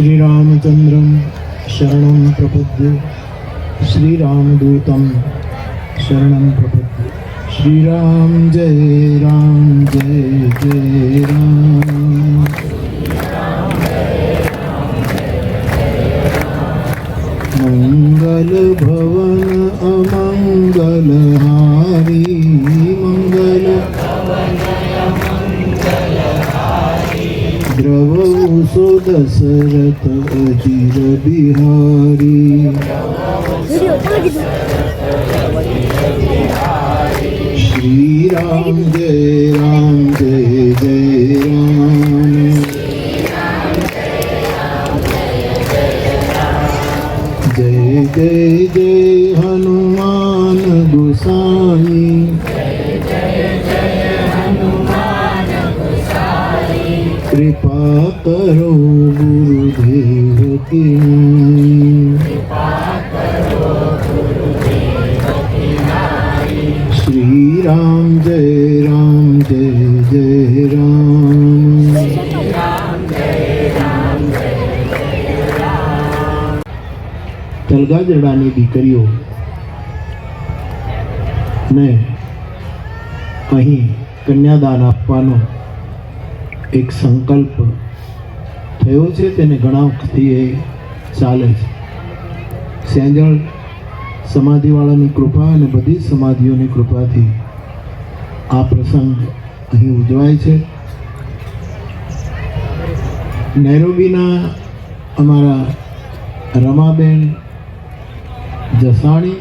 श्रीरामचन्द्रं शरणं प्रपद्ये श्रीरामदूतं शरणं प्रपद्ये। श्रीराम जय जय राम। मंगल भवन अमंगलहारी मंगल द्रवौ सो दशरथ अजीर बिहारी। श्री राम जय जय राम। जय जय हनुमान गोसाई। कृपा करो गुरुदेव की। श्री राम जय जय राम। તલગાજડાની દીકરીઓ ને અહીં કન્યાદાન આપવાનો એક સંકલ્પ થયો છે, તેને ઘણા વખતથી એ ચાલે છે. સેંજળ સમાધિવાળાની કૃપા અને બધી સમાધિઓની કૃપાથી આ પ્રસંગ અહીં ઉજવાય છે. નૈરોબીના અમારા રમાબેન જસાણી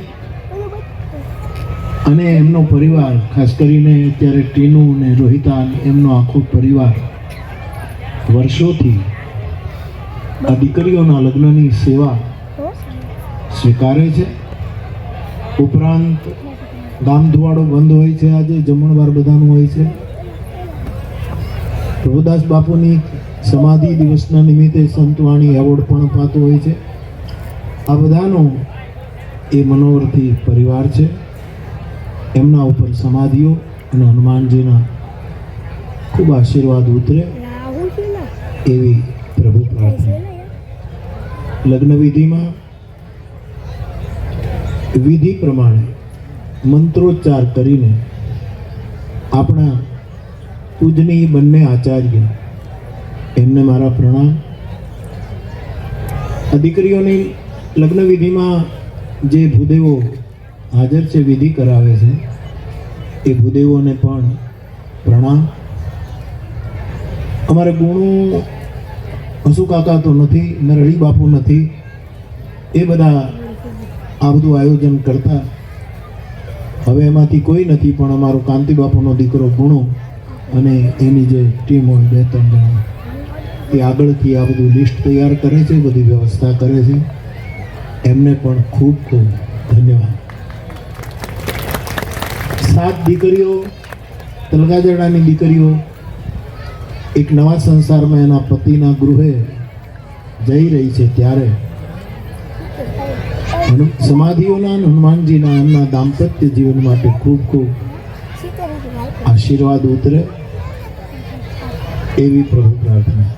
અને એમનો પરિવાર, ખાસ કરીને અત્યારે ટીનુ અને રોહિતા, એમનો આખો પરિવાર વર્ષોથી આ દીકરીઓના લગ્નની સેવા સ્વીકારે છે. ઉપરાંત ગામધુવાડો બંધ હોય છે, આજે જમણવાર બધાનું હોય છે. પ્રભુદાસ બાપુની સમાધિ દિવસના નિમિત્તે સંતવાણી એવોર્ડ પણ અપાતો હોય છે. આ બધાનો એ મનોવરથી પરિવાર છે. એમના ઉપર સમાધિઓ અને હનુમાનજીના ખૂબ આશીર્વાદ ઉતરે એવી પ્રભુ પ્રાર્થના. લગ્ન વિધિમાં વિધિ પ્રમાણે મંત્રોચ્ચાર કરીને આપણા પૂજનીય બંને આચાર્ય, એમને મારા પ્રણામ. આ દીકરીઓની લગ્ન વિધિમાં જે ભૂદેવો હાજર છે, વિધિ કરાવે છે, એ ભૂદેવોને પણ પ્રણામ. અમારે ગુણુ હસુ કાકા તો નથી, નરહળી બાપુ નથી, એ બધા આ બધું આયોજન કરતા. હવે એમાંથી કોઈ નથી, પણ અમારો કાંતિ બાપુનો દીકરો ગુણુ અને એની જે ટીમ હોય 2-3 જણા, એ આગળથી આ બધું લિસ્ટ તૈયાર કરે છે, બધી વ્યવસ્થા કરે છે. એમને પણ ખૂબ ખૂબ ધન્યવાદ. 7 દીકરીઓ, તલગાજડાની દીકરીઓ એક નવા સંસારમાં એના પતિના ગૃહે જઈ રહી છે, ત્યારે સમાધિઓના હનુમાનજીના એમના દાંપત્ય જીવન માટે ખૂબ ખૂબ આશીર્વાદ ઉતરે એવી પ્રભુ પ્રાર્થના.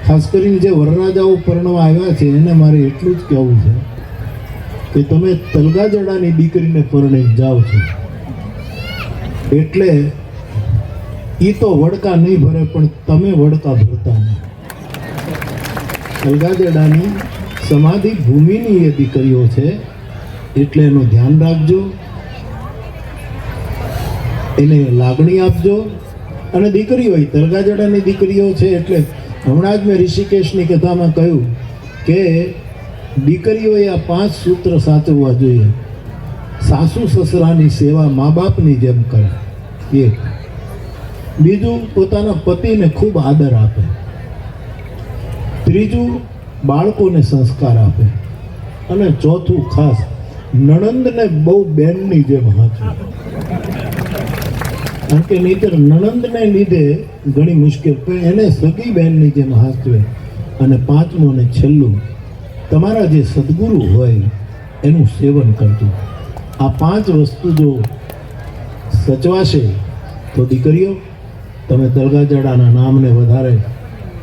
ખાસ કરીને જે વરરાજાઓ પરણવા આવ્યા છે, એને મારે એટલું જ કહેવું છે કે તમે તલગાજડાની દીકરીને પરણી જાઓ છો એટલે એ તો વડકા નહીં ભરે, પણ તમે વડકા ભરતા નહીં. તલગાજડાની સમાધિ ભૂમિની એ દીકરીઓ છે એટલે એનું ધ્યાન રાખજો, એને લાગણી આપજો. અને દીકરીઓ, તલગાજડાની દીકરીઓ છે એટલે હમણાં જ મેં ઋષિકેશની કથામાં કહ્યું કે દીકરીઓએ આ 5 સૂત્ર સાચવવા જોઈએ. સાસુ સસરાની સેવા મા બાપની જેમ કરે. એક. બીજું, પોતાના પતિને ખૂબ આદર આપે. ત્રીજું, બાળકોને સંસ્કાર આપે. અને ચોથું, ખાસ નણંદને બહુ બેનની જેમ હાચવે. કારણ કે નહીંતર નણંદને લીધે ઘણી મુશ્કેલ, પણ એને સગી બહેનની જેમ હાચવે. અને 5મું અને છેલ્લું, તમારા જે સદગુરુ હોય એનું સેવન કરજો. આ 5 વસ્તુ જો સચવાશે તો દીકરીઓ, તમે તલગાજડાના નામને વધારે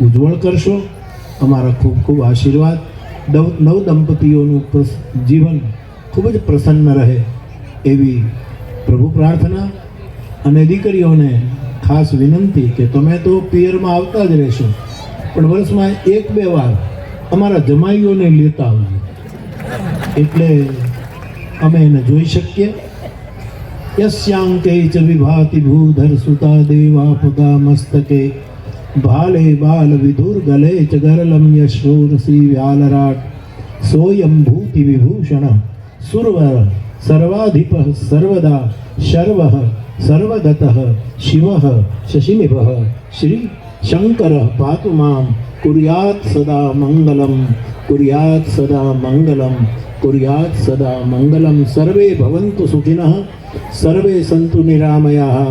ઉજ્જવળ કરશો અમારા ખૂબ ખૂબ આશીર્વાદ. નવ દંપતીઓનું જીવન ખૂબ જ પ્રસન્ન રહે એવી પ્રભુ પ્રાર્થના. અને દીકરીઓને ખાસ વિનંતી કે તમે તો પિયરમાં આવતા જ રહેશો, પણ વર્ષમાં 1-2 વાર અમારા જમાઈઓને લેતા આવજો, એટલે અમે એને જોઈ શકીએ. યસ્યાંકે ચ વિભાતિ ભૂધર સુતા દેવા પગા મસ્તકે ભાલે બાલ વિધુર ગલે ચ ગરલમ યશોરસી વ્યાલરાટ સોયમ ભૂતિ વિભૂષણ સુરવર સર્વાધિપ સર્વદા શર્વઃ સર્વગતઃ શિવઃ શશિનિભઃ શ્રી શંકર પાતુ મામ કુર્યાત સદા મંગલમ કુર્યાત સદા મંગલમ કુર્યાત સદા મંગલમ. સર્વે ભવન્તુ સુખિનઃ સર્વે સંતુ નિરામયાઃ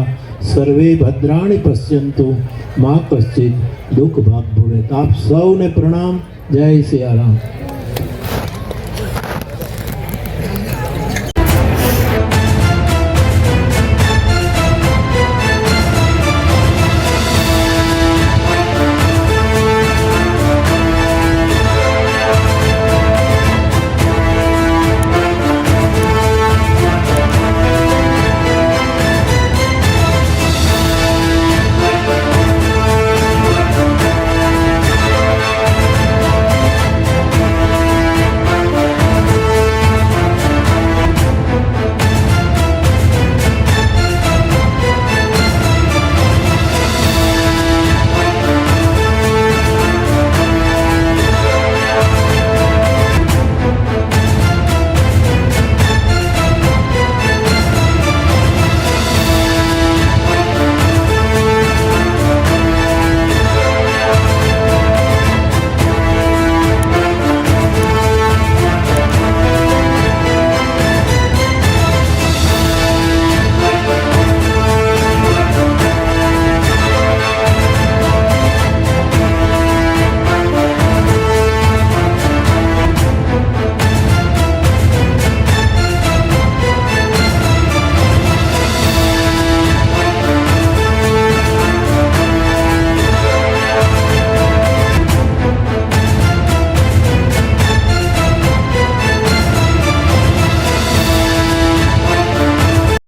સર્વે ભદ્રાણિ પશ્યન્તુ મા કશ્ચિત દુઃખ ભાગ ભૂલેત. આપ સૌને પ્રણામ. જય સિયારામ.